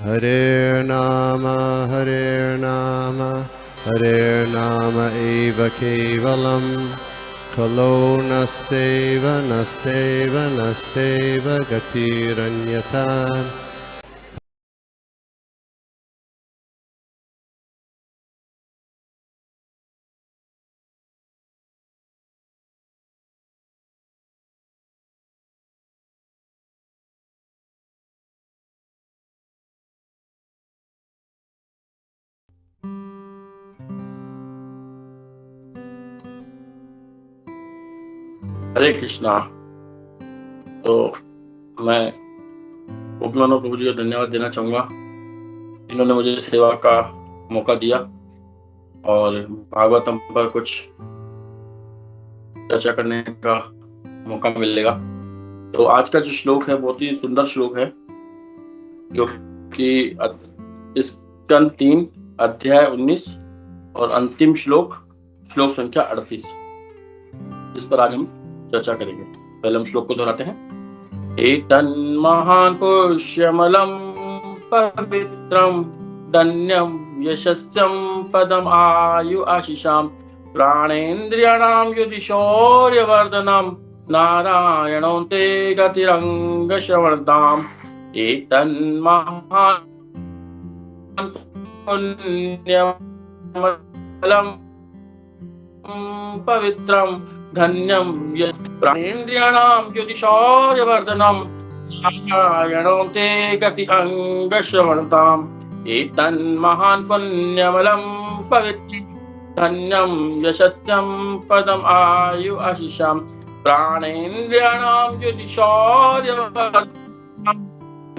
Hare Nama eva kevalam kalo nasteva gatiranyata. हरे कृष्णा। तो मैं उपमानो प्रभु जी को धन्यवाद देना चाहूंगा, इन्होंने मुझे सेवा का मौका दिया और भागवतम पर कुछ चर्चा करने का मौका मिलेगा। तो आज का जो श्लोक है बहुत ही सुंदर श्लोक है, जो कि स्कंद 3 अध्याय 19 और अंतिम श्लोक संख्या 38, इस पर आज हम चर्चा करेंगे। पहले हम श्लोक को दोहराते हैं। एतन्महान् पुष्यमलं पवित्रं धन्यं यशस्यं पदम् आयु आशिषां प्राणेन्द्रियाणां युतिशौर्यवर्धनं नारायणं ते गतिरङ्गश्रवणताम्। एतन्महान् पुण्यमलं पवित्रं धन्यं प्राणेन्द्रियाणां ज्योतिषौर्यवर्धनं नारायणं ते गति अंगश्रवणताम्। एतन्महान् पुण्यमलं पवित्रं धन्यं यशस्यं पदम् आयु आशिषां प्राणेन्द्रियाणां ज्योतिषौर्यवर्धनं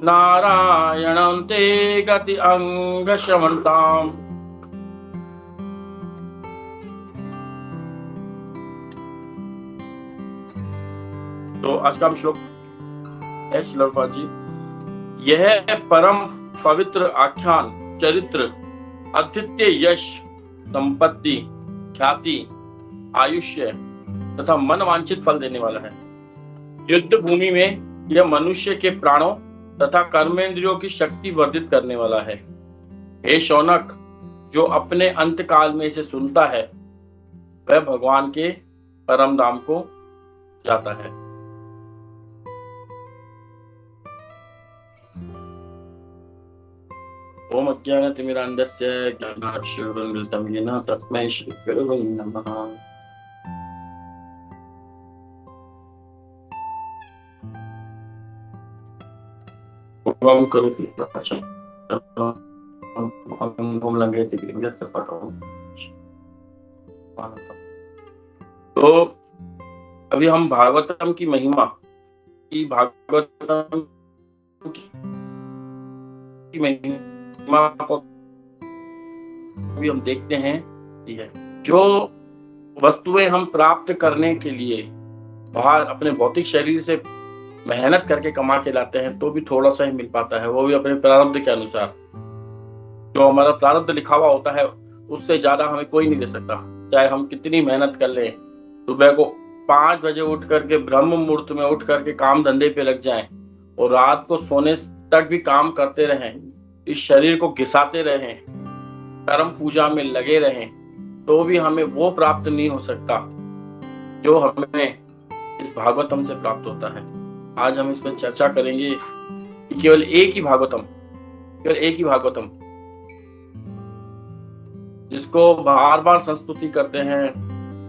नारायणं ते गति अंगश्रवणताम्। तो आज का श्लोक है श्लोकपाद जी। यह परम पवित्र आख्यान चरित्र अद्वितीय यश संपत्ति ख्याति आयुष्य तथा मन वांछित फल देने वाला है। युद्ध भूमि में यह मनुष्य के प्राणों तथा कर्मेंद्रियों की शक्ति वर्धित करने वाला है। हे शौनक, जो अपने अंत काल में इसे सुनता है वह भगवान के परम धाम को जाता है। ओम अज्ञानतिमिरान्धस्य ज्ञानाक्षरन्मिलितं येन तस्मै श्रीगुरवे नमः। ओम करोति वाचां ओम लंघयति गिरिं तो अभी हम भागवतम की महिमा की को भी हम देखते हैं। जो वस्तुएं हम प्राप्त करने के लिए बाहर अपने भौतिक शरीर से मेहनत करके कमा के लाते हैं तो भी थोड़ा सा ही मिल पाता है, वो भी अपने प्रारब्ध के अनुसार। जो हमारा प्रारब्ध लिखा हुआ होता है उससे ज्यादा हमें कोई नहीं दे सकता, चाहे हम कितनी मेहनत कर लें। सुबह को 5 बजे उठ करके ब्रह्म मुहूर्त में उठ करके काम धंधे पे लग जाएं और रात को सोने तक भी काम करते रहें, इस शरीर को घिसाते रहें, कर्म पूजा में लगे रहें, तो भी हमें वो प्राप्त नहीं हो सकता जो हमें इस भागवतम से प्राप्त होता है। आज हम इस पर चर्चा करेंगे कि केवल एक ही भागवतम जिसको बार बार संस्तुति करते हैं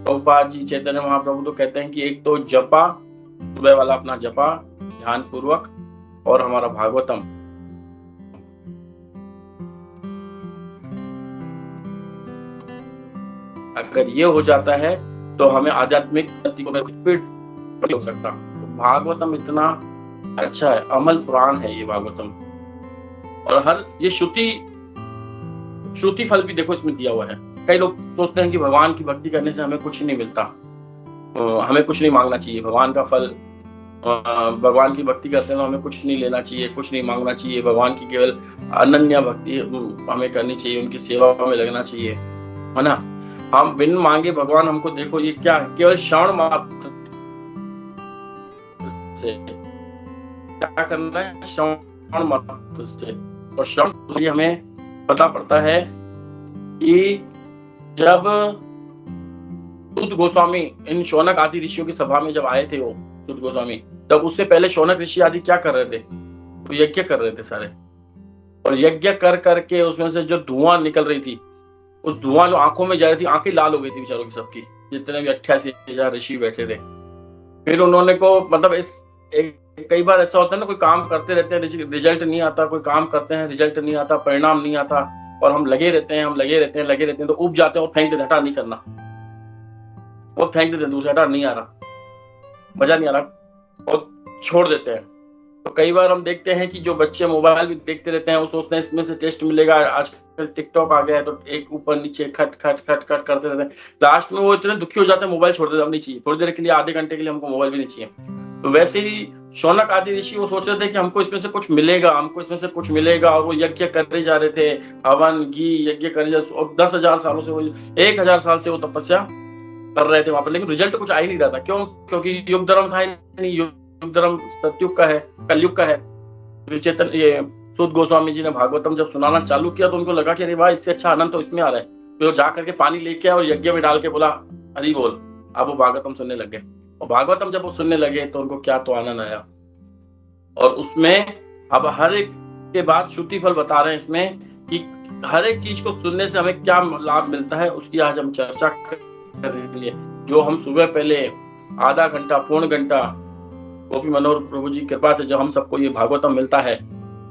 प्रभुपाद जी, चैतन्य महाप्रभु तो कहते हैं कि एक तो जपा, सुबह वाला अपना जपा ध्यान पूर्वक, और हमारा भागवतम। अगर ये हो जाता है तो हमें आध्यात्मिक गति में हो सकता। तो भागवतम इतना अच्छा है, अमल पुराण है ये भागवतम। और हर ये श्रुति फल भी देखो इसमें दिया हुआ है। कई लोग सोचते हैं कि भगवान की भक्ति करने से हमें कुछ नहीं मिलता, हमें कुछ नहीं मांगना चाहिए, भगवान का फल, भगवान की भक्ति करते हैं तो हमें कुछ नहीं लेना चाहिए, कुछ नहीं मांगना चाहिए, भगवान की केवल अनन्य भक्ति हमें करनी चाहिए, उनकी सेवा में लगना चाहिए, है ना। हम बिन मांगे भगवान हमको, देखो ये क्या है, केवल श्रवण मात्र से क्या करना है, श्रवण मात्र से और श्रवण से हमें पता पड़ता है कि जब सुत गोस्वामी इन शौनक आदि ऋषियों की सभा में जब आए थे वो सुत गोस्वामी, तब उससे पहले शौनक ऋषि आदि क्या कर रहे थे? तो यज्ञ कर रहे थे सारे, और यज्ञ कर करके उसमें से जो धुआं निकल रही थी, उस धुआं जो आंखों में जा रही थी, आंखें लाल हो गई थी बेचारों की सबकी, जितने भी 88,000 ऋषि बैठे थे। फिर उन्होंने को मतलब कई बार ऐसा होता है ना, कोई काम करते रहते हैं, रिजल्ट नहीं आता, कोई काम करते हैं रिजल्ट नहीं आता, परिणाम नहीं आता, और हम लगे रहते हैं तो उब जाते हैं और फेंक देते, हटा नहीं करना, वो फेंक देते हैं दूसरा, हटा नहीं आ रहा, मजा नहीं आ रहा, और छोड़ देते हैं। तो कई बार हम देखते हैं कि जो बच्चे मोबाइल भी देखते रहते हैं, वो सोचते हैं इसमें से टेस्ट मिलेगा, आजकल टिकटॉक आ गया है तो एक ऊपर नीचे खट खट खट खट करते रहते हैं। लास्ट में वो इतने दुखी हो जाते हैं, मोबाइल छोड़ देते हैं, नहीं चाहिए, थोड़ी देर के लिए, आधे घंटे के लिए हमको मोबाइल भी नहीं चाहिए। तो वैसे ही शौनक आदि ऋषि वो सोच रहे थे कि हमको इसमें से कुछ मिलेगा, और वो यज्ञ करते जा रहे थे, हवन घी यज्ञ कर, 10,000 सालों से, वो 1,000 साल से वो तपस्या कर रहे थे वहां पर, लेकिन रिजल्ट कुछ आ ही नहीं रहा था। क्यों? क्योंकि युग धर्म था नहीं, युग धर्म सतयुग का है, कलयुग का है। चेतन ये सुत गोस्वामी जी ने भागवतम जब सुनाना चालू किया तो उनको लगा कि अरे वाह, इससे अच्छा आनंद तो इसमें आ रहा है। तो जा करके पानी लेके आया और यज्ञ में डाल के बोला हरि बोल, अब वो भागवतम सुनने लग गए। और भागवतम जब वो सुनने लगे तो उनको क्या तो आनंद आया। और उसमें अब हर एक के बाद श्रुति फल बता रहे हैं इसमें कि हर एक चीज को सुनने से हमें क्या लाभ मिलता है, उसकी आज हम चर्चा करने के लिए, जो हम सुबह पहले आधा घंटा पौन घंटा गोपी मनोहर प्रभु जी कृपा से जो हम सबको ये भागवतम मिलता है,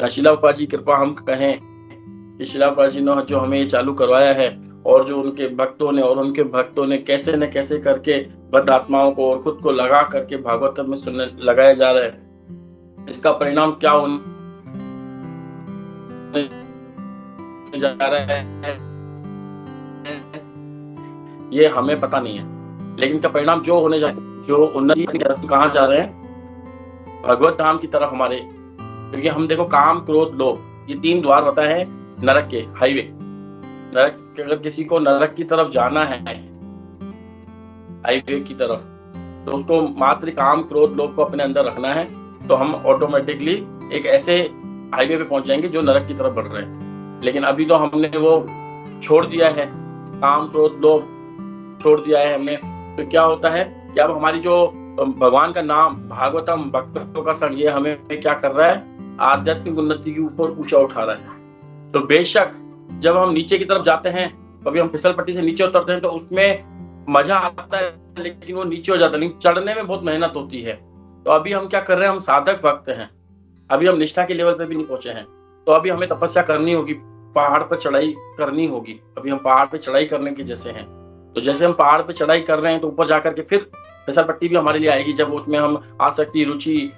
शिला प्रभुपाद जी कृपा हम कहें कि शिला प्रभुपाद जी ने जो हमें ये चालू करवाया है, और जो उनके भक्तों ने कैसे न कैसे करके बद्ध आत्माओं को और खुद को लगा करके भागवतम में सुनने लगाया जा रहा है, इसका परिणाम क्या होने जा रहा है ये हमें पता नहीं है, लेकिन इसका परिणाम जो होने जा, जो उन्नति की तरफ कहाँ जा रहे हैं, भगवत धाम की तरफ हमारे। क्योंकि हम देखो काम क्रोध लोभ, ये 3 द्वार होता है नरक के, हाईवे। नरक, अगर किसी को नरक की तरफ जाना है, हाईवे की तरफ, तो उसको मात्र काम क्रोध लोभ को अपने अंदर रखना है, तो हम ऑटोमेटिकली एक ऐसे हाईवे पे पहुंच जाएंगे जो नरक की तरफ बढ़ रहे हैं। लेकिन अभी तो हमने वो छोड़ दिया है, काम क्रोध लोभ छोड़ दिया है हमने, तो क्या होता है कि अब हमारी जो भगवान का नाम, भागवतम, भक्तों का संग, ये हमें क्या कर रहा है, आध्यात्मिक उन्नति के ऊपर ऊंचा उठा रहा है। तो बेशक जब हम नीचे की तरफ जाते हैं, कभी हम फिसल पट्टी से नीचे उतरते हैं तो उसमें मजा आता है, लेकिन वो नीचे हो जाता है, लेकिन चढ़ने में बहुत मेहनत होती है। तो अभी हम क्या कर रहे हैं, हम साधक भक्त हैं, अभी हम निष्ठा के लेवल पे भी नहीं पहुंचे हैं, तो अभी हमें तपस्या करनी होगी, पहाड़ पर चढ़ाई करनी होगी। अभी हम पहाड़ पे चढ़ाई करने के जैसे हैं, तो जैसे हम पहाड़ पे चढ़ाई कर रहे हैं तो ऊपर जाकर के फिर फिसल पट्टी भी हमारे लिए आएगी, जब उसमें हम आसक्ति रुचि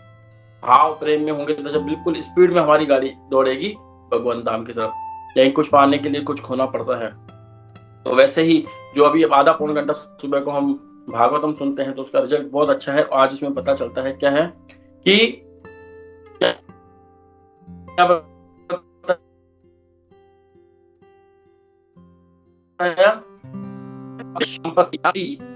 भाव प्रेम में होंगे, तो जब बिल्कुल स्पीड में हमारी गाड़ी दौड़ेगी भगवान धाम की तरफ। यही कुछ पाने के लिए कुछ खोना पड़ता है। तो वैसे ही जो अभी आधा पौन घंटा सुबह को हम भागवतम सुनते हैं तो उसका रिजल्ट बहुत अच्छा है। और आज इसमें पता चलता है क्या है कि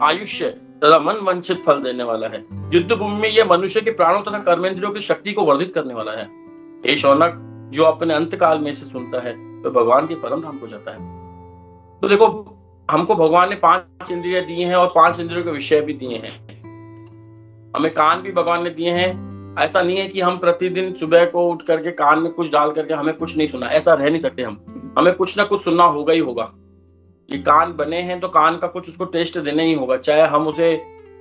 आयुष्य तथा मन वांछित फल देने वाला है। युद्ध भूमि में यह मनुष्य के प्राणों तथा कर्मेंद्रियों की शक्ति को वर्धित करने वाला है। हे शौनक, जो अपने अंत काल में से सुनता है तो भगवान के परम धाम को जाता है। तो देखो, हमको भगवान ने 5 इंद्रियां दी हैं और 5 इंद्रियों के विषय भी दिए हैं। हमें कान भी भगवान ने दिए हैं। ऐसा नहीं है कि हम प्रतिदिन सुबह को उठ करके कान में कुछ डाल करके हमें कुछ नहीं सुना, ऐसा रह नहीं सकते हम। हमें कुछ ना कुछ सुनना होगा ही होगा। ये कान बने हैं तो कान का कुछ उसको टेस्ट देना ही होगा, चाहे हम उसे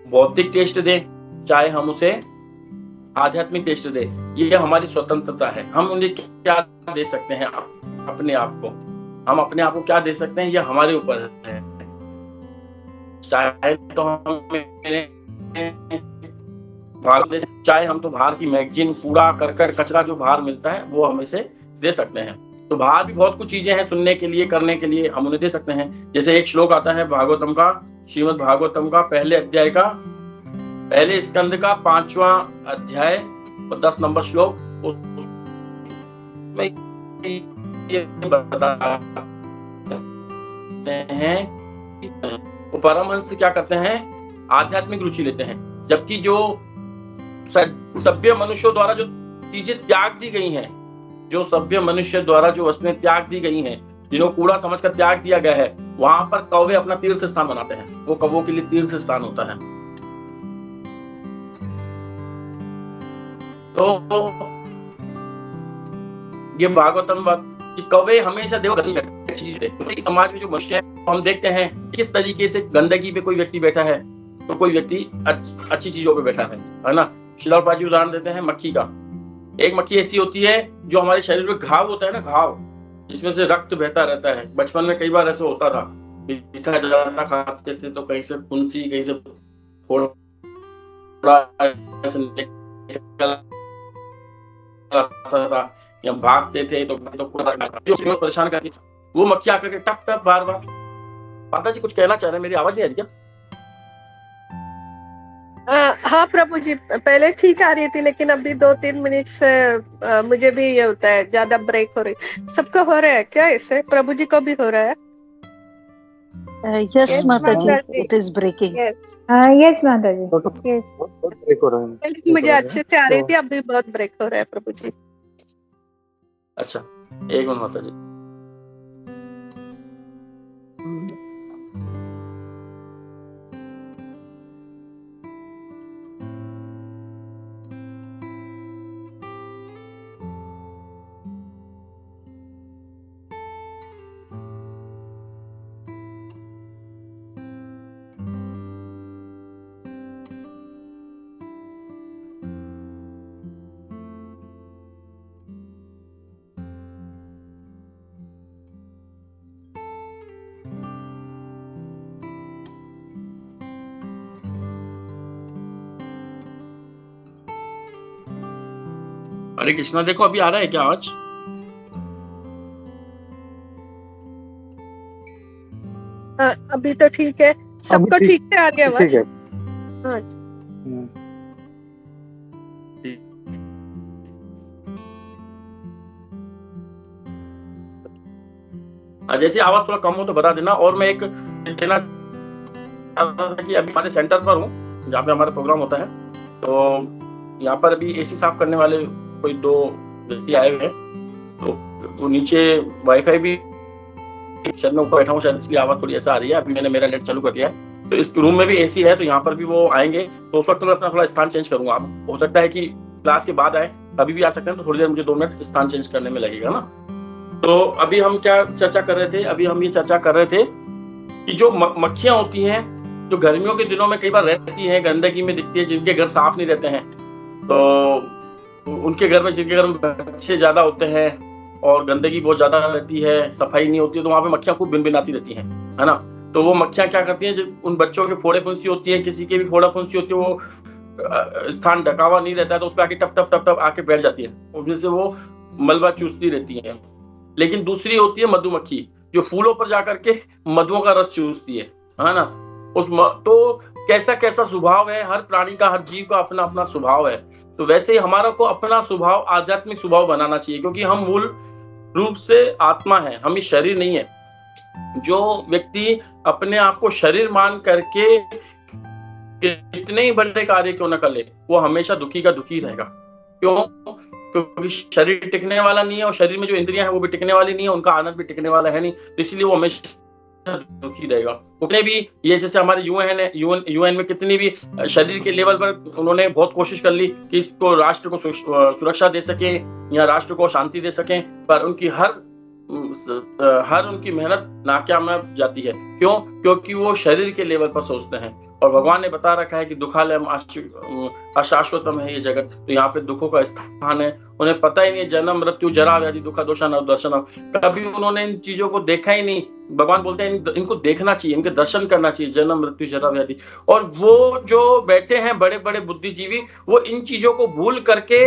भौतिक टेस्ट दें, चाहे हम उसे आध्यात्मिक टेस्ट दें। ये हमारी स्वतंत्रता है। हम उन्हें क्या दे सकते हैं, अपने आप को, हम अपने आप को क्या दे सकते हैं, ये हमारे ऊपर है। चाहे तो हम चाहे हम तो बाहर की मैगजीन, कूड़ा करकट कचरा जो बाहर मिलता है वो हम इसे दे सकते हैं। तो बाहर भी बहुत कुछ चीजें हैं सुनने के लिए, करने के लिए, हम उन्हें दे सकते हैं। जैसे एक श्लोक आता है भागवतम का, श्रीमद् भागवतम का पहले अध्याय का, पहले स्कंद का 5वां अध्याय और 10 नंबर श्लोक, उसमें ये बताते हैं वो परमहंस क्या करते हैं, आध्यात्मिक रुचि लेते हैं। जबकि जो सभ्य मनुष्यों द्वारा जो चीजें त्याग दी गई हैं, जो सभ्य मनुष्य द्वारा जो वस्तुएं त्याग दी गई हैं, जिन्हों कूड़ा समझकर त्याग दिया गया है, वहां पर कौवे अपना तीर्थ स्थान बनाते हैं। वो कौवों के लिए तीर्थ स्थान होता है। तो ये भागवतम कि कौवे हमेशा देव समाज में जो मनुष्य है, हम देखते हैं किस तरीके से गंदगी पे कोई व्यक्ति बैठा है तो कोई व्यक्ति अच्छी चीजों पे बैठा है ना। श्रील पाजी उदाहरण देते हैं मक्खी का। एक मक्खी ऐसी होती है जो हमारे शरीर में घाव होता है ना, घाव जिसमें से रक्त बहता रहता है। बचपन में कई बार ऐसे होता था, मीठा ज्यादा खाते थे तो कहीं से फुंसी, कहीं से था, या भागते थे तो परेशान करती थी। वो मक्खी आकर के टप टप बार बार। माता जी कुछ कहना चाह रहे हैं, मेरी आवाज नहीं आ रही क्या? हाँ प्रभु जी, पहले ठीक आ रही थी लेकिन अभी 2-3 मिनट से मुझे भी ये होता है, ज्यादा ब्रेक हो रही। सबको हो रहा है क्या ऐसे? प्रभु जी को भी हो रहा है? Yes, Mataji, it is breaking. Yes, Mataji. Yes. Break हो रहा है। मुझे अच्छे से आ रही थी, अभी बहुत ब्रेक हो रहा है प्रभु जी। अच्छा, एक मिनट माता जी। हरे कृष्णा, देखो अभी आ रहा है क्या आज? अभी तो ठीक है, सबको ठीक से आ गया आवाज? हाँ। जैसे आवाज थोड़ा कम हो तो बता देना। और मैं एक देना कि अभी हमारे सेंटर पर हूँ जहाँ पे हमारा प्रोग्राम होता है, तो यहाँ पर अभी एसी साफ करने वाले कोई 2 व्यक्ति आए हुए हैं। तो वो नीचे वाईफाई भी शायद मैं ऊपर बैठा हूँ, शायद इसलिए आवाज थोड़ी ऐसा आ रही है। अभी मैंने मेरा नेट चालू कर दिया है, तो इस रूम में भी एसी है, तो यहाँ पर भी वो आएंगे। तो उस वक्त मैं अपना थोड़ा स्थान चेंज करूंगा। आप हो सकता है कि क्लास के बाद आए, अभी भी आ सकते हैं, तो थोड़ी देर मुझे 2 मिनट स्थान चेंज करने में लगेगा ना। तो अभी हम क्या चर्चा कर रहे थे? अभी हम ये चर्चा कर रहे थे कि जो मक्खियां होती हैं, जो गर्मियों के दिनों में कई बार रहती हैं, गंदगी में दिखती है, जिनके घर साफ नहीं रहते हैं, तो उनके घर में, जिनके घर में बच्चे ज्यादा होते हैं और गंदगी बहुत ज्यादा रहती है, सफाई नहीं होती है, तो वहां पे मक्खियां खूब भिनभिनाती रहती हैं, है ना। तो वो मक्खियां क्या करती हैं, जब उन बच्चों के फोड़े फुंसी होती है, किसी के भी फोड़ा फुंसी होती है, वो स्थान ढका हुआ नहीं रहता है, तो उस पर आके टप टप टप टप आके बैठ जाती है, उसमें से वो मलबा चूसती रहती है। लेकिन दूसरी होती है मधुमक्खी, जो फूलों पर जाकर के मधुओं का रस चूसती है ना। तो कैसा कैसा स्वभाव है हर प्राणी का, हर जीव का अपना अपना स्वभाव है। तो वैसे ही हमारा को अपना स्वभाव, आध्यात्मिक स्वभाव बनाना चाहिए, क्योंकि हम मूल रूप से आत्मा है, हम ही शरीर नहीं है। जो व्यक्ति अपने आप को शरीर मान करके कितने ही बड़े कार्य क्यों न कर ले, वो हमेशा दुखी का दुखी रहेगा। क्यों? क्योंकि शरीर टिकने वाला नहीं है, और शरीर में जो इंद्रियां हैं वो भी टिकने वाली नहीं है, उनका आनंद भी टिकने वाला है नहीं, तो इसलिए वो हमेशा दुखी रहेगा। उतने भी ये जैसे हमारे यूएन में कितनी भी शरीर के लेवल पर उन्होंने बहुत कोशिश कर ली कि इसको, राष्ट्र को सुरक्षा दे सके या राष्ट्र को शांति दे सके, पर उनकी हर उनकी मेहनत नाकामयाब जाती है। क्यों? क्योंकि वो शरीर के लेवल पर सोचते हैं। और भगवान ने बता रखा है कि दुखालयम अशाश्वतम है ये जगत, तो यहाँ पे दुखों का स्थान है। उन्हें पता ही नहीं, जन्म मृत्यु जरा व्याधि दुखा दोषान दर्शनम, कभी उन्होंने इन चीजों को देखा ही नहीं। भगवान बोलते हैं इनको देखना चाहिए, इनके दर्शन करना चाहिए, जन्म मृत्यु जरा व्याधि। और वो जो बैठे हैं बड़े बड़े बुद्धिजीवी, वो इन चीजों को भूल करके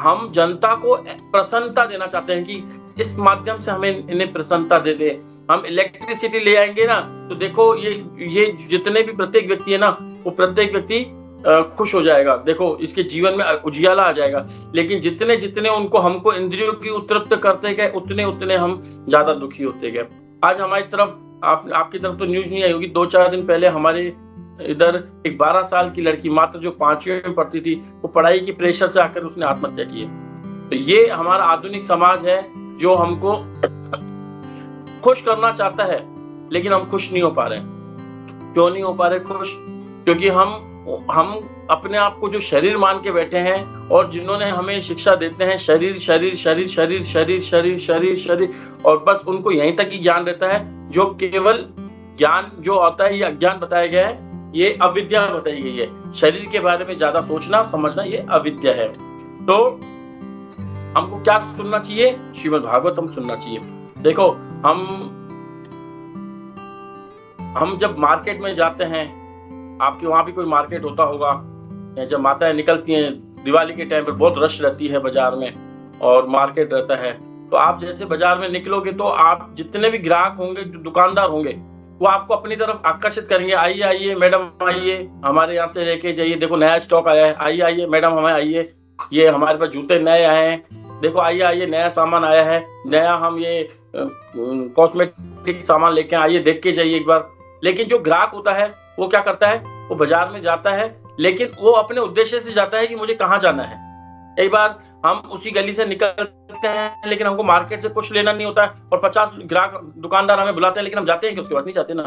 हम जनता को प्रसन्नता देना चाहते हैं कि इस माध्यम से हमें इन्हें प्रसन्नता दे दे। हम इलेक्ट्रिसिटी ले आएंगे ना, तो देखो ये जितने भी प्रत्येक व्यक्ति है ना, वो प्रत्येक व्यक्ति खुश हो जाएगा। देखो इसके जीवन में उजियाला आ जाएगा। लेकिन जितने जितने हमको इंद्रियों की उत्तृप्त करते गए, उतने उतने हम ज्यादा दुखी होते गए। आज हमारी तरफ, आपकी तरफ तो न्यूज नहीं आई होगी, 2-4 दिन पहले हमारे इधर एक 12 साल की लड़की, मात्र जो 5वीं में पढ़ती थी, वो पढ़ाई की प्रेशर से आकर उसने आत्महत्या की है। तो ये हमारा आधुनिक समाज है जो हमको खुश करना चाहता है, लेकिन हम खुश नहीं हो पा रहे हैं। क्यों नहीं हो पा रहे खुश? क्योंकि हम अपने आप को जो शरीर मान के बैठे हैं, और जिन्होंने हमें शिक्षा देते हैं शरीर शरीर शरीर शरीर शरीर शरीर शरीर शरीर, और बस उनको यहीं तक ही ज्ञान रहता है। जो केवल ज्ञान जो आता है ये अज्ञान बताया गया है, ये अविद्या बताई गई है। शरीर के बारे में ज्यादा सोचना समझना ये अविद्या है। तो हमको क्या सुनना चाहिए? श्रीमद् भागवतम सुनना चाहिए। देखो हम जब मार्केट में जाते हैं, आपके वहां भी कोई मार्केट होता होगा, जब माताएं निकलती हैं दिवाली के टाइम पर बहुत रश रहती है बाजार में और मार्केट रहता है, तो आप जैसे बाजार में निकलोगे तो आप जितने भी ग्राहक होंगे, जो दुकानदार होंगे, वो आपको अपनी तरफ आकर्षित करेंगे। आइए आइए मैडम आइए, हमारे यहाँ से लेके जाइए, देखो नया स्टॉक आया है, आइए आइए मैडम हमें आइए, ये हमारे पास जूते नए आए हैं, देखो आइए आइए नया सामान आया है, नया हम ये कॉस्मेटिक सामान लेके आइए, देख के जाइए एक बार। लेकिन जो ग्राहक होता है वो क्या करता है? वो बाजार में जाता है, लेकिन वो अपने उद्देश्य से जाता है कि मुझे कहाँ जाना है। कई बार हम उसी गली से निकलते हैं, लेकिन हमको मार्केट से कुछ लेना नहीं होता है, और 50 ग्राहक दुकानदार हमें बुलाते हैं, लेकिन हम जाते हैं कि उसके पास नहीं जाते ना।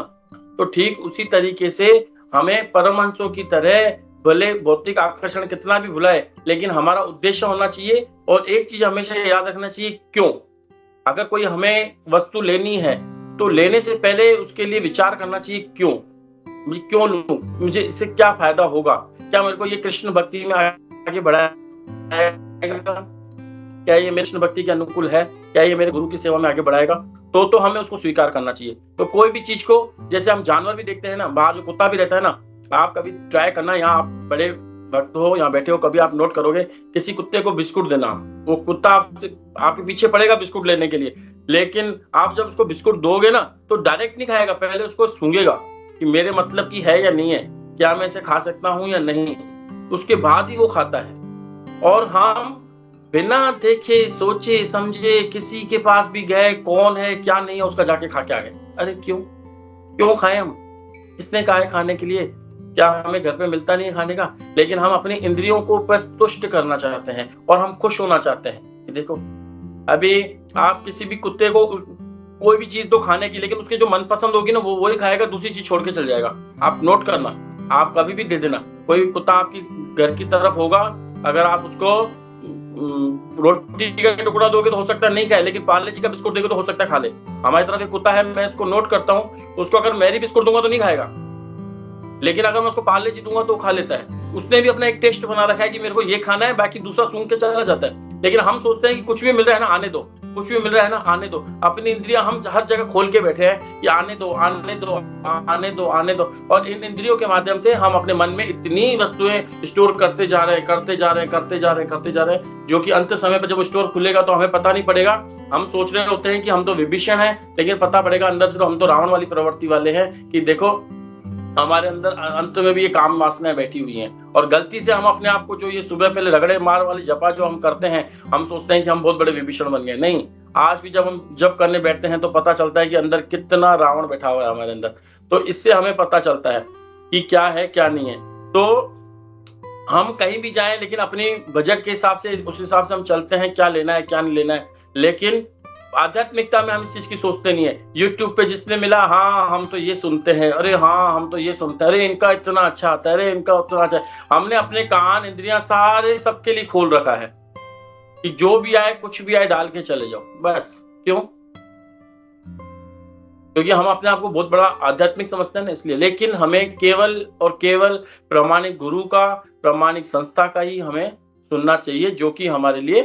तो ठीक उसी तरीके से हमें परमहंसों की तरह भले भौतिक आकर्षण कितना भी बुलाए, लेकिन हमारा उद्देश्य होना चाहिए। और एक चीज हमेशा याद रखना चाहिए, क्यों? अगर कोई हमें वस्तु लेनी है तो लेने से पहले उसके लिए विचार करना चाहिए, क्यों लूं, मुझे इससे क्या फायदा होगा, क्या मेरे को ये कृष्ण भक्ति में आगे बढ़ाएगा, क्या ये मेरे कृष्ण भक्ति के अनुकूल है, क्या ये मेरे गुरु की सेवा में आगे बढ़ाएगा, तो हमें उसको स्वीकार करना चाहिए। तो कोई भी चीज को, जैसे हम जानवर भी देखते हैं ना, बाहर जो कुत्ता भी रहता है ना, आप कभी ट्राई करना, यहाँ आप बड़े भक्त हो, यहाँ बैठे हो, कभी आप नोट करोगे किसी कुत्ते को बिस्कुट देना, वो कुत्ता आपके पीछे पड़ेगा बिस्कुट लेने के लिए, लेकिन आप जब उसको बिस्कुट दोगे ना तो डायरेक्ट नहीं खाएगा, पहले उसको सूंघेगा कि मेरे मतलब की है या नहीं है, क्या मैं इसे खा सकता हूं या नहीं, उसके बाद ही वो खाता है। और हम बिना देखे सोचे समझे किसी के पास भी गए, कौन है क्या नहीं है, उसका जाके खा के आ गए। अरे क्यों खाए हम? किसने कहा है खाने के लिए? क्या हमें घर पे मिलता नहीं है खाने का? लेकिन हम अपनी इंद्रियों को बस तुष्ट करना चाहते हैं और हम खुश होना चाहते हैं। देखो अभी आप किसी भी कुत्ते को कोई भी चीज दो खाने की, लेकिन उसके जो मनपसंद होगी ना वो वही खाएगा, दूसरी चीज छोड़ के चल जाएगा। आप नोट करना, आप कभी भी दे देना, कोई कुत्ता आपकी घर की तरफ होगा, अगर आप उसको रोटी का टुकड़ा दोगे तो हो सकता है नहीं खाए, लेकिन पार्ले जी का बिस्कुट दोगे तो हो सकता है खा ले। हमारी तरह के कुत्ता है, मैं इसको नोट करता हूँ, उसको अगर मैरी बिस्कुट दूंगा तो नहीं खाएगा, लेकिन अगर मैं उसको पार्ले जी दूंगा तो खा लेता है। उसने भी अपना एक टेस्ट बना रखा है कि मेरे को ये खाना है, बाकी दूसरा सूंघ के चला जाता है। लेकिन हम सोचते हैं कि कुछ भी मिल रहा है ना आने दो, कुछ भी मिल रहा है ना आने दो। अपनी इंद्रियां हम हर जगह खोल के बैठे हैं कि आने दो आने दो आने दो आने दो, और इन इंद्रियों के माध्यम से हम अपने मन में इतनी वस्तुएं स्टोर करते जा रहे हैं, जो कि अंत समय पर जब स्टोर खुलेगा तो हमें पता नहीं पड़ेगा। हम सोच रहे होते हैं कि हम तो विभीषण हैं, लेकिन पता पड़ेगा अंदर से तो हम तो रावण वाली प्रवृत्ति वाले हैं, कि देखो हमारे अंदर अंत में भी ये काम वासनाएं बैठी हुई हैं। और गलती से हम अपने आप को जो ये सुबह पहले रगड़े मार वाली जपा जो हम करते हैं, हम सोचते हैं कि हम बहुत बड़े विभीषण बन गए। नहीं, आज भी जब हम जप करने बैठते हैं तो पता चलता है कि अंदर कितना रावण बैठा हुआ है हमारे अंदर। तो इससे हमें पता चलता है कि क्या है क्या नहीं है। तो हम कहीं भी जाएं, लेकिन अपनी बजट के हिसाब से, उस हिसाब से हम चलते हैं, क्या लेना है क्या नहीं लेना है। लेकिन आध्यात्मिकता में हम इस चीज की सोचते नहीं है। यूट्यूब पे जिसने मिला, हाँ हम तो ये सुनते हैं, अरे हाँ हम तो ये सुनते हैं, अरे इनका इतना अच्छा आता है, अरे इनका उतना अच्छा है। हमने अपने कान इंद्रियां सारे सबके लिए खोल रखा है कि जो भी आए कुछ भी आए डाल के चले जाओ बस। क्यों? क्योंकि हम अपने आप को बहुत बड़ा आध्यात्मिक समझते हैं ना, इसलिए। लेकिन हमें केवल और केवल प्रामाणिक गुरु का, प्रामाणिक संस्था का ही हमें सुनना चाहिए, जो कि हमारे लिए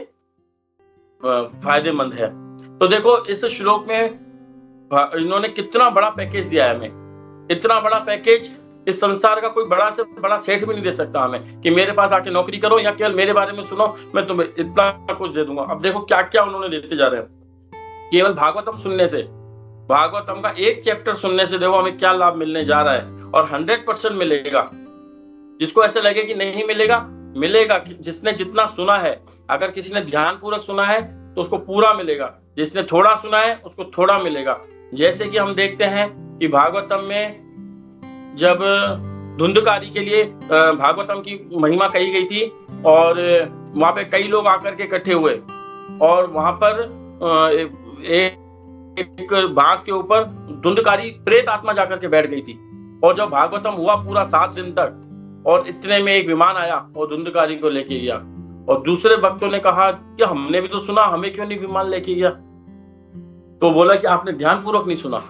फायदेमंद है। तो देखो इस श्लोक में इन्होंने कितना बड़ा पैकेज दिया है हमें। इतना बड़ा पैकेज इस संसार का कोई बड़ा से बड़ा सेठ भी नहीं दे सकता हमें, कि मेरे पास आके नौकरी करो या केवल मेरे बारे में सुनो, मैं तुम्हें इतना कुछ दे दूंगा। अब देखो क्या क्या उन्होंने देते जा रहे हैं। केवल भागवतम सुनने से, भागवतम का एक चैप्टर सुनने से देखो हमें क्या लाभ मिलने जा रहा है। और 100% मिलेगा। जिसको ऐसे लगे कि नहीं मिलेगा, मिलेगा। जिसने जितना सुना है, अगर किसी ने ध्यान पूर्वक सुना है तो उसको पूरा मिलेगा, जिसने थोड़ा सुना है उसको थोड़ा मिलेगा। जैसे कि हम देखते हैं कि भागवतम में जब धुंधकारी के लिए भागवतम की महिमा कही गई थी, और वहां पे कई लोग आकर के इकट्ठे हुए और वहां पर एक बांस के ऊपर धुंधकारी प्रेत आत्मा जाकर के बैठ गई थी। और जब भागवतम हुआ पूरा 7 दिन तक, और इतने में एक विमान आया और धुंधकारी को लेके गया। और दूसरे भक्तों ने कहा कि हमने भी तो सुना, हमें क्यों नहीं विमान लेके गया? तो बोला कि आपने ध्यान पूर्वक नहीं सुना,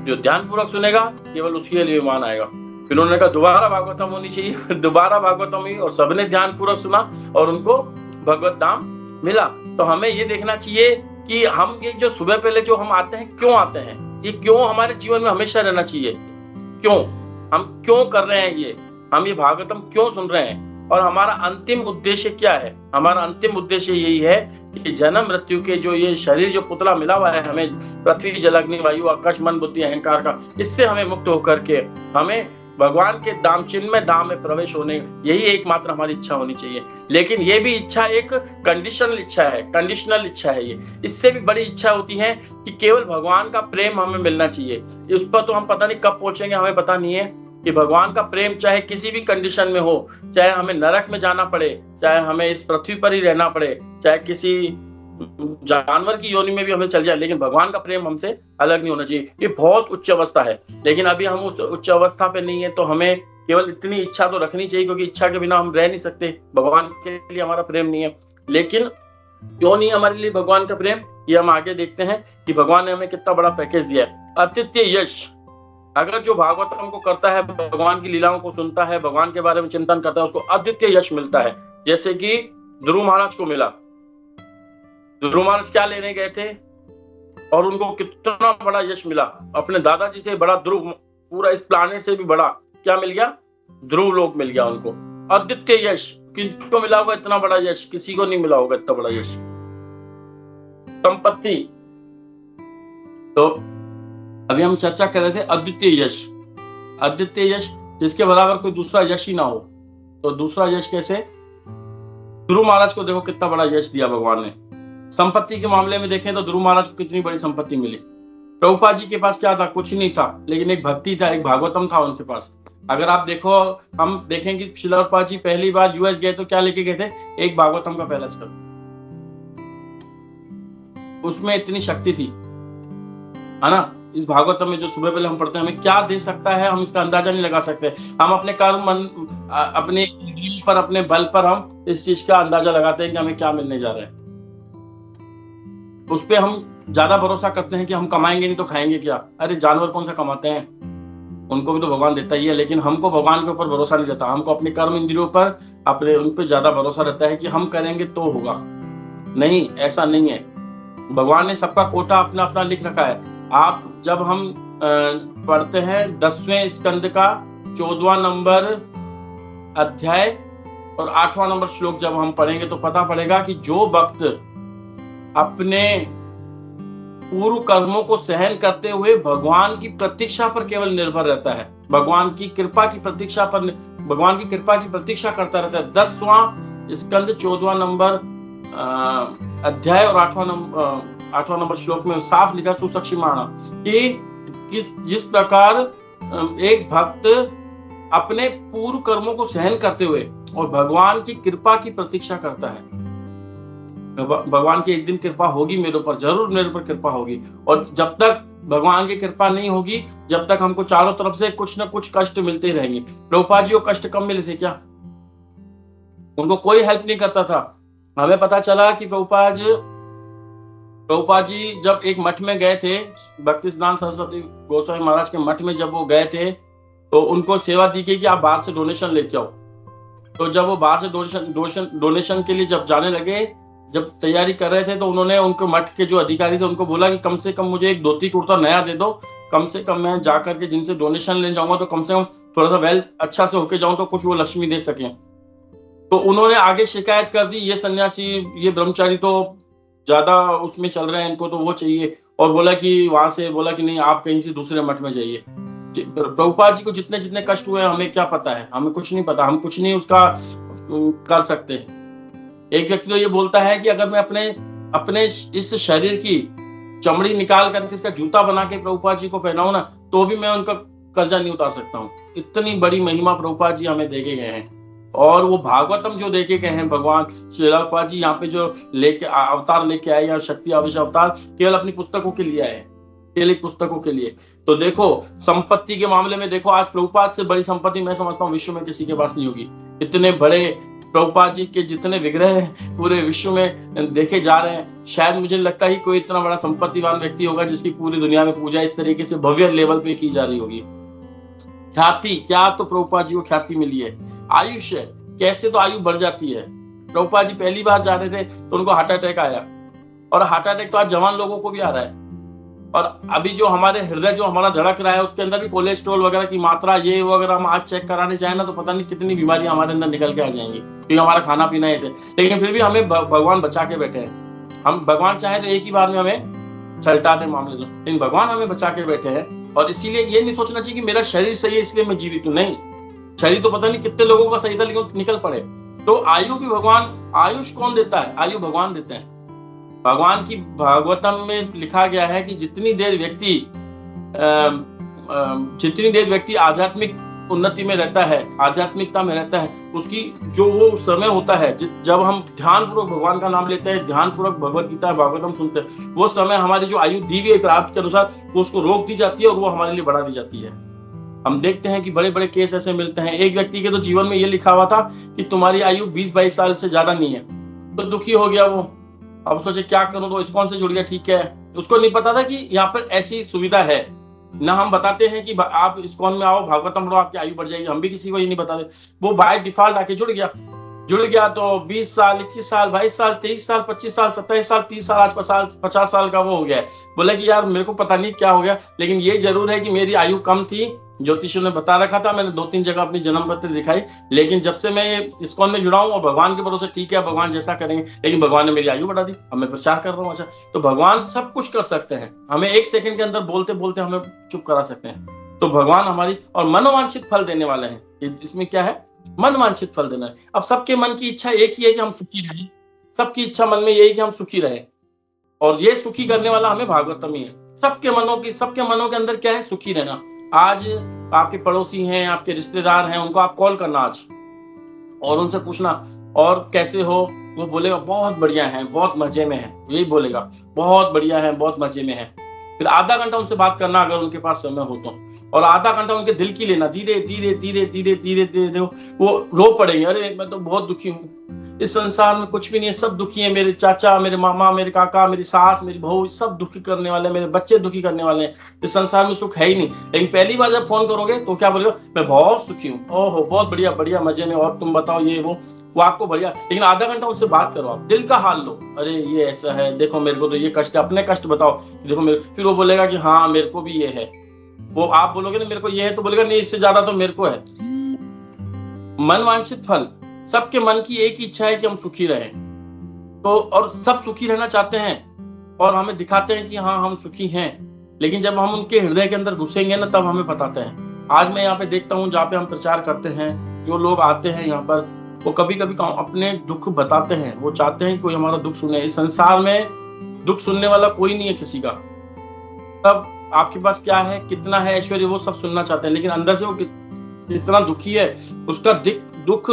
जो ध्यान पूर्वक सुनेगा केवल उसके लिए विमान आएगा। फिर उन्होंने कहा दोबारा भागवतम होनी चाहिए। दोबारा भागवतम हुई और सबने ध्यान पूर्वक सुना और उनको भगवत धाम मिला। तो हमें ये देखना चाहिए कि हम ये जो सुबह पहले जो हम आते हैं, क्यों आते हैं, ये क्यों हमारे जीवन में हमेशा रहना चाहिए, क्यों हम क्यों कर रहे हैं, ये हम ये भागवतम क्यों सुन रहे हैं, और हमारा अंतिम उद्देश्य क्या है? हमारा अंतिम उद्देश्य यही है कि जन्म मृत्यु के जो ये शरीर जो पुतला मिला हुआ है हमें, पृथ्वी जल अग्नि वायु आकाश मन बुद्धि अहंकार का, इससे हमें मुक्त होकर के हमें भगवान के धाम चिन्मय धाम में प्रवेश होने, यही एकमात्र हमारी इच्छा होनी चाहिए। लेकिन ये भी इच्छा एक कंडीशनल इच्छा है। ये इससे भी बड़ी इच्छा होती है कि केवल भगवान का प्रेम हमें मिलना चाहिए। उस पर तो हम पता नहीं कब पहुंचेंगे, हमें पता नहीं है कि भगवान का प्रेम चाहे किसी भी कंडीशन में हो, चाहे हमें नरक में जाना पड़े, चाहे हमें इस पृथ्वी पर ही रहना पड़े, चाहे किसी जानवर की योनि में भी हमें चल जाए, लेकिन भगवान का प्रेम हमसे अलग नहीं होना चाहिए। ये बहुत उच्च अवस्था है, लेकिन अभी हम उस उच्च अवस्था पे नहीं है। तो हमें केवल इतनी इच्छा तो रखनी चाहिए, क्योंकि इच्छा के बिना हम रह नहीं सकते। भगवान के लिए हमारा प्रेम नहीं है। लेकिन क्यों नहीं हमारे लिए भगवान का प्रेम, ये हम आगे देखते हैं कि भगवान ने हमें कितना बड़ा पैकेज दिया है। अद्वितीय यश, अगर जो भागवतम को करता है, भगवान की लीलाओं को सुनता है, भगवान के बारे में चिंतन करता है, उसको अद्वितीय यश मिलता है। जैसे कि ध्रुव महाराज को मिला। ध्रुव महाराज क्या लेने गए थे और उनको कितना बड़ा यश मिला, अपने दादाजी से बड़ा ध्रुव, पूरा इस प्लानेट से भी बड़ा क्या मिल गया, ध्रुव लोक मिल गया उनको। अद्वितीय यश किसको मिला होगा इतना बड़ा यश? किसी को नहीं मिला होगा इतना बड़ा यश। संपत्ति, तो अभी हम चर्चा कर रहे थे अद्वितीय यश। अद्वितीय यश जिसके बराबर कोई दूसरा यश ही ना हो। तो दूसरा यश कैसे? ध्रुव महाराज को देखो कितना बड़ा यश दिया भगवान ने। संपत्ति के मामले में देखें तो ध्रुव महाराज को कितनी बड़ी संपत्ति मिली। प्रभुपाद जी के पास क्या था? कुछ नहीं था, लेकिन एक भक्ति था, एक भागवतम था उनके पास। अगर आप देखो, हम देखें कि श्रील प्रभुपाद जी पहली बार यूएस गए तो क्या लेके गए थे? एक भागवतम का पहला स्कंद। उसमें इतनी शक्ति थी, है ना। इस भागवतम में जो सुबह पहले हम पढ़ते हैं, हमें क्या दे सकता है हम इसका अंदाजा नहीं लगा सकते। हम अपने कर्म मन, अपने इंद्रियों पर, अपने बल पर हम इस चीज का अंदाजा लगाते हैं कि हमें क्या मिलने जा रहा है। उस पे हम ज्यादा भरोसा करते हैं कि हम कमाएंगे नहीं तो खाएंगे क्या। अरे जानवर कौन सा कमाते हैं, उनको भी तो भगवान देता ही है। लेकिन हमको भगवान के ऊपर भरोसा नहीं रहता, हमको अपने कर्म इंद्रियों पर, अपने उन पर ज्यादा भरोसा रहता है कि हम करेंगे तो होगा। नहीं, ऐसा नहीं है। भगवान ने सबका कोटा अपना अपना लिख रखा है। आप जब हम पढ़ते हैं 10वें स्कंद का 14वां नंबर अध्याय और 8वां नंबर श्लोक जब हम पढ़ेंगे तो पता पड़ेगा कि जो भक्त अपने पूर्व कर्मों को सहन करते हुए भगवान की प्रतीक्षा पर केवल निर्भर रहता है, भगवान की कृपा की प्रतीक्षा पर, भगवान की कृपा की प्रतीक्षा करता रहता है। 10वां स्कंद 14वां नंबर अध्याय और 8वां नंबर श्लोक में साफ लिखा सुसक्षिमाणा कि जिस प्रकार एक भक्त अपने पूर्व कर्मों को सहन करते हुए और भगवान की कृपा की प्रतीक्षा करता है, भगवान की एक दिन कृपा होगी मेरे ऊपर, जरूर मेरे ऊपर कृपा होगी। और जब तक भगवान की कृपा नहीं होगी, जब तक हमको चारों तरफ से कुछ ना कुछ कष्ट मिलते रहेंगे। प्रभुपाद जी को कष्ट कम मिले थे क्या? उनको कोई हेल्प नहीं करता था। हमें पता चला कि प्रभुपाद जी जब एक मठ में गए थे, भक्तिसिद्धांत सरस्वती गोस्वामी महाराज के मठ में जब वो गए थे, तो उनको सेवा दी गई कि आप बाहर से डोनेशन लेके आओ। तो जब वो बाहर से डोनेशन के लिए जब जाने लगे, जब तैयारी कर रहे थे, तो उन्होंने उनको मठ के जो अधिकारी थे उनको बोला कि कम से कम मुझे एक धोती कुर्ता नया दे दो, कम से कम मैं जाकर के जिनसे डोनेशन ले जाऊंगा तो कम से कम थोड़ा सा वेल अच्छा से होके जाऊं तो कुछ वो लक्ष्मी दे सके। तो उन्होंने आगे शिकायत कर दी, ये सन्यासी, ये ब्रह्मचारी तो ज्यादा उसमें चल रहे हैं, इनको तो वो चाहिए। और बोला कि वहां से बोला कि नहीं, आप कहीं से दूसरे मठ में जाइए। प्रभुपाद जी को जितने जितने कष्ट हुए हमें क्या पता है, हमें कुछ नहीं पता, हम कुछ नहीं उसका कर सकते। एक व्यक्ति तो ये बोलता है कि अगर मैं अपने इस शरीर की चमड़ी निकाल करके इसका जूता बना के प्रभुपाद जी को पहनाऊं ना, तो भी मैं उनका कर्जा नहीं उतार सकता हूँ। इतनी बड़ी महिमा प्रभुपाद जी हमें दे के गए हैं। और वो भागवतम जो देखे गए हैं भगवान श्री प्रभुपाद जी यहाँ पे जो लेके अवतार लेके आए या शक्ति आवेश अवतार, केवल अपनी पुस्तकों के लिए आए, केवल पुस्तकों के लिए। तो देखो संपत्ति के मामले में देखो, आज प्रभुपाद से बड़ी संपत्ति मैं समझता हूँ विश्व में किसी के पास नहीं होगी। इतने बड़े प्रभुपाद जी के जितने विग्रह पूरे विश्व में देखे जा रहे हैं, शायद मुझे लगता ही कोई इतना बड़ा संपत्तिवान व्यक्ति होगा जिसकी पूरी दुनिया में पूजा इस तरीके से भव्य लेवल पे की जा रही होगी। ख्याति, क्या तो प्रभुपाद जी को ख्याति मिली है। आयुष्य, कैसे तो आयु बढ़ जाती है। प्रभुपाद जी पहली बार जा रहे थे तो उनको हार्ट अटैक आया, और हार्ट अटैक तो आज जवान लोगों को भी आ रहा है। और अभी जो हमारे हृदय जो हमारा धड़क रहा है उसके अंदर भी कोलेस्ट्रॉल वगैरह की मात्रा ये वो, अगर हम आज चेक कराने जाए ना तो पता नहीं कितनी बीमारियां हमारे अंदर निकल के आ जाएंगी, क्योंकि हमारा खाना पीना ऐसे। लेकिन फिर भी हमें भगवान बचा के बैठे हैं। हम भगवान चाहे तो एक ही बार में हमें छलटा दे मामले से, लेकिन भगवान हमें बचा के बैठे हैं। और इसीलिए ये नहीं सोचना चाहिए कि मेरा शरीर सही है इसलिए मैं जीवित हूँ। नहीं, शरीर तो पता नहीं कितने लोगों का सही था लेकिन निकल पड़े। तो आयु भी भगवान, आयुष कौन देता है? आयु भगवान देते हैं। भगवान की भागवतम में लिखा गया है कि जितनी देर व्यक्ति आध्यात्मिक उन्नति में रहता है, आध्यात्मिकता में रहता है, उसकी जो वो समय होता है जब हम ध्यानपूर्वक भगवान का नाम लेते हैं, ध्यानपूर्वक भगवत गीता भागवतम सुनते हैं, वो समय हमारी जो आयु दी गई प्राप्त के अनुसार वो उसको रोक दी जाती है और वो हमारे लिए बढ़ा दी जाती है। हम देखते हैं कि बड़े बड़े केस ऐसे मिलते हैं। एक व्यक्ति के तो जीवन में ये लिखा हुआ था कि तुम्हारी आयु 20-22 साल से ज्यादा नहीं है, तो दुखी हो गया वो। अब सोचे क्या करूं, तो इस्कॉन से जुड़ गया। ठीक है, उसको नहीं पता था कि यहाँ पर ऐसी सुविधा है। ना हम बताते हैं कि आप इस्कॉन में आओ, भागवतम पढ़ो, आपकी आयु बढ़ जाएगी, हम भी किसी को ये नहीं बताते। वो बाय डिफॉल्ट आके जुड़ गया तो 20 साल, 21 साल, 22 साल, 23 साल, 25 साल, 27 साल, 30 साल, आज 50 साल का वो हो गया है। बोला कि यार मेरे को पता नहीं क्या हो गया, लेकिन ये जरूर है कि मेरी आयु कम थी। ज्योतिषियों ने बता रखा था, मैंने 2-3 जगह अपनी जन्म पत्र दिखाई, लेकिन जब से मैं इस्कॉन में जुड़ा हूँ और भगवान के भरोसे, ठीक है भगवान जैसा करेंगे, लेकिन भगवान ने मेरी आयु बढ़ा दी। अब मैं प्रचार कर रहा हूँ। अच्छा, तो भगवान सब कुछ कर सकते हैं। हमें 1 सेकंड के अंदर बोलते बोलते हमें चुप करा सकते हैं। तो भगवान हमारी और मनोवांछित फल देने वाले हैं। इसमें क्या है? मनवांछित फल देना है। अब सबके मन की इच्छा एक ही है कि हम सुखी रहें। सबकी इच्छा मन में यही कि हम सुखी रहें, और ये सुखी करने वाला हमें भागवतम ही है। सबके मनों के अंदर क्या है? सुखी रहना। आज आपके पड़ोसी हैं, आपके रिश्तेदार हैं, उनको आप कॉल करना आज और उनसे पूछना और कैसे हो। वो बोलेगा बहुत बढ़िया है, बहुत मजे में है, यही बोलेगा, बहुत बढ़िया है, बहुत मजे में है। फिर आधा घंटा उनसे बात करना अगर उनके पास समय हो तो, और आधा घंटा उनके दिल की लेना। धीरे धीरे धीरे धीरे धीरे धीरे वो रो पड़ेंगे, अरे मैं तो बहुत दुखी हूँ, इस संसार में कुछ भी नहीं है, सब दुखी है, मेरे चाचा, मेरे मामा, मेरे काका, मेरी सास, मेरी बहू, सब दुखी करने वाले, मेरे बच्चे दुखी करने वाले हैं, इस संसार में सुख है ही नहीं। लेकिन पहली बार जब फोन करोगे तो क्या बोलेगा? मैं बहुत सुखी हूँ, ओहो बहुत बढ़िया बढ़िया मजे में, और तुम बताओ ये वो आपको बढ़िया। लेकिन आधा घंटा उससे बात करो, आप दिल का हाल लो, अरे ये ऐसा है, देखो मेरे को तो ये कष्ट है, अपने कष्ट बताओ, देखो मेरे। फिर वो बोलेगा कि हाँ मेरे को भी ये है। वो आप बोलोगे ना मेरे को ये है, तो बोलेगा नहीं इससे ज्यादा तो मेरे को है। मन वांछित फल, सबके मन की एक ही इच्छा है कि हम सुखी रहें। तो और सब सुखी रहना चाहते हैं और हमें दिखाते हैं कि हाँ हम सुखी हैं, लेकिन जब हम उनके हृदय के अंदर घुसेंगे ना तब हमें बताते हैं। आज मैं यहाँ पे देखता हूँ, जहाँ पे हम प्रचार करते हैं, जो लोग आते हैं यहाँ पर, वो कभी कभी अपने दुख बताते हैं। वो चाहते हैं कोई हमारा दुख सुने। इस संसार में दुख सुनने वाला कोई नहीं है किसी का। तब आपके पास क्या है, कितना है ऐश्वर्य, वो सब सुनना चाहते हैं, लेकिन अंदर से वो कितना दुखी है, उसका दुख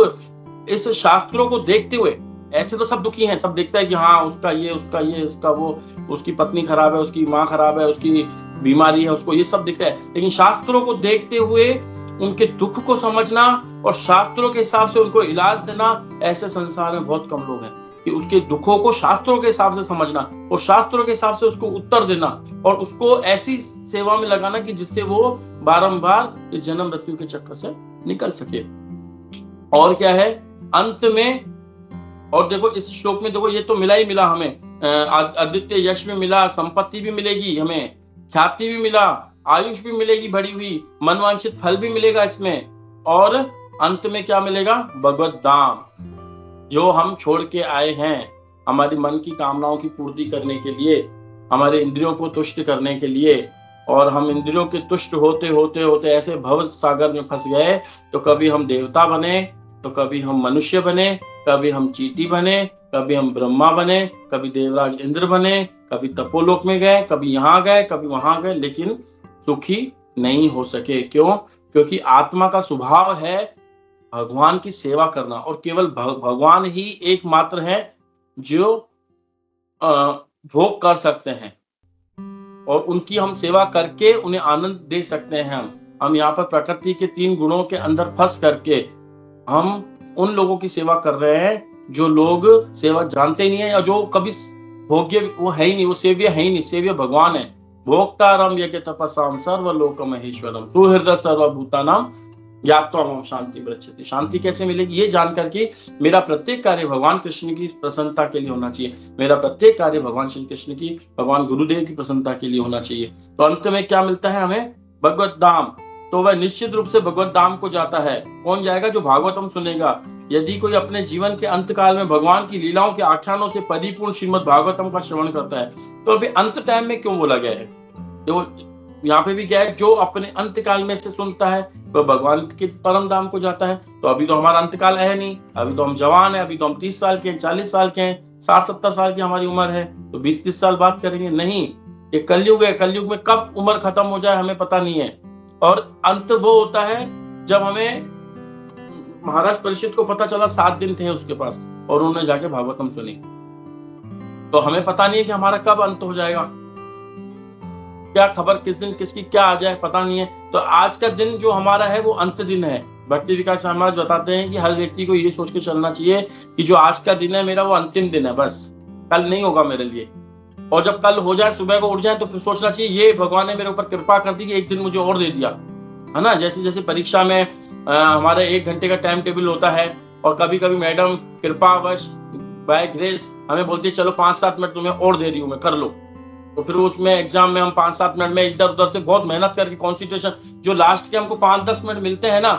इस शास्त्रों को देखते हुए, ऐसे तो सब दुखी हैं, सब देखता है कि हाँ उसका ये, उसका ये, उसका वो, उसकी पत्नी खराब है, उसकी माँ खराब है, उसकी बीमारी है, उसको ये सब दिखता है। लेकिन शास्त्रों को देखते हुए उनके दुख को समझना और शास्त्रों के हिसाब से उनको इलाज देना, ऐसे संसार में बहुत कम लोग हैं कि उसके दुखों को शास्त्रों के हिसाब से समझना और शास्त्रों के हिसाब से उसको उत्तर देना और उसको ऐसी सेवा में लगाना कि जिससे वो बारंबार इस जन्म मृत्यु के चक्कर से निकल सके। और क्या है अंत में, और देखो इस श्लोक में देखो, ये तो मिला ही मिला हमें, अद्वितीय यश भी मिला, संपत्ति भी मिलेगी हमें, ख्याति भी मिला, आयुष भी मिलेगी बढ़ी हुई, मनवांछित फल भी मिलेगा इसमें, और अंत में क्या मिलेगा? भगवत धाम, जो हम छोड़ के आए हैं हमारी मन की कामनाओं की पूर्ति करने के लिए, हमारे इंद्रियों को तुष्ट करने के लिए। और हम इंद्रियों के तुष्ट होते होते होते ऐसे भव सागर में फंस गए, तो कभी हम देवता बने, तो कभी हम मनुष्य बने, कभी हम चींटी बने, कभी हम ब्रह्मा बने, कभी देवराज इंद्र बने, कभी तपोलोक में गए, कभी यहाँ गए, कभी वहां गए, लेकिन सुखी नहीं हो सके। क्यों? क्योंकि आत्मा का स्वभाव है भगवान की सेवा करना, और केवल भगवान ही एकमात्र है जो भोग कर सकते हैं, और उनकी हम सेवा करके उन्हें आनंद दे सकते हैं। हम यहाँ पर प्रकृति के 3 गुणों के अंदर फंस करके हम उन लोगों की सेवा कर रहे हैं जो लोग सेवा जानते नहीं है, और जो कभी भोग्य वो है ही नहीं, वो सेव्य है ही नहीं। सेव्य भगवान है। भोक्तारम यज्ञ तपसाम सर्वलोक महेश्वरम सुहृदय सर्वभूतानाम ज्ञात्वा शांति बृच्छति। शांति कैसे मिलेगी? ये जानकर कि मेरा प्रत्येक कार्य भगवान कृष्ण की प्रसन्नता के लिए होना चाहिए, मेरा प्रत्येक कार्य भगवान श्री कृष्ण की, भगवान गुरुदेव की प्रसन्नता के लिए होना चाहिए। तो अंत में क्या मिलता है हमें? भगवत धाम। तो वह निश्चित रूप से भगवत धाम को जाता है। कौन जाएगा? जो भागवतम सुनेगा। यदि कोई अपने जीवन के अंत काल में भगवान की लीलाओं के आख्यानों से परिपूर्ण श्रीमद् भागवतम का श्रवण करता है, तो अभी अंत टाइम में क्यों बोला गया है? जो यहाँ पे भी क्या है, जो अपने अंत काल में से सुनता है वह भगवान के परम धाम को जाता है। तो अभी तो हमारा अंत काल है नहीं, अभी तो हम जवान है, अभी तो हम 30 साल के हैं, 40 साल के हैं, 60-70 साल की हमारी उम्र है, तो 20-30 साल बात करेंगे? नहीं, ये कलयुग है। कलयुग में कब उम्र खत्म हो जाए हमें पता नहीं है। और अंत वो होता है जब हमें महाराज परीक्षित को पता चला 7 दिन थे उसके पास, और उन्होंने जाके भागवतम सुनी। तो हमें पता नहीं है कि हमारा कब अंत हो जाएगा, क्या खबर किस दिन किसकी क्या आ जाए, पता नहीं है। तो आज का दिन जो हमारा है वो अंत दिन है। भक्ति विकास महाराज बताते हैं कि हर व्यक्ति को ये सोच के चलना चाहिए कि जो आज का दिन है मेरा वो अंतिम दिन है, बस कल नहीं होगा मेरे लिए। और जब कल हो जाए, सुबह को उठ जाए, तो फिर सोचना चाहिए ये भगवान ने मेरे ऊपर कृपा कर दी कि एक दिन मुझे और दे दिया, है ना। जैसे जैसे परीक्षा में हमारे 1 घंटे का टाइम टेबल होता है, और कभी कभी मैडम कृपावश बाय ग्रेस हमें बोलती है चलो 5-7 मिनट तुम्हें और दे रही हूँ मैं, कर लो। तो फिर उसमें एग्जाम में हम 5-7 मिनट में इधर उधर से बहुत मेहनत करके कॉन्सेंट्रेशन, जो लास्ट के हमको 5-10 मिनट मिलते हैं ना,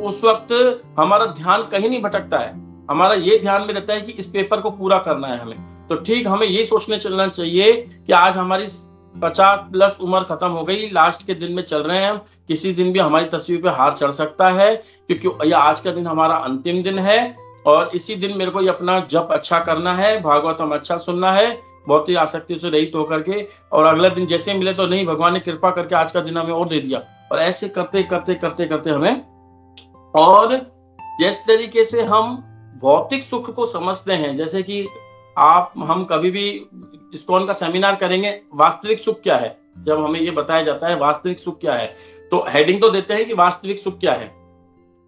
उस वक्त हमारा ध्यान कहीं नहीं भटकता है। हमारा ये ध्यान में रहता है कि इस पेपर को पूरा करना है हमें। तो ठीक हमें ये सोचने चलना चाहिए कि आज हमारी 50+ उम्र खत्म हो गई, लास्ट के दिन में चल रहे हैं हम, किसी दिन भी हमारी तस्वीर पे हार चढ़ सकता है, क्योंकि ये आज का दिन हमारा अंतिम दिन है। और इसी दिन मेरे को ये अपना जप अच्छा करना है, भागवतम अच्छा सुनना है, बहुत ही आसक्ति से रहित होकर के, और अगला दिन जैसे मिले तो नहीं, भगवान ने कृपा करके आज का दिन हमें और दे दिया। और ऐसे करते करते करते करते हमें, और जिस तरीके से हम भौतिक सुख को समझते हैं, जैसे कि हम कभी भी इस्कॉन का सेमिनार करेंगे, वास्तविक सुख क्या है, जब हमें ये बताया जाता है वास्तविक सुख क्या है, तो हेडिंग तो देते हैं कि वास्तविक सुख क्या है,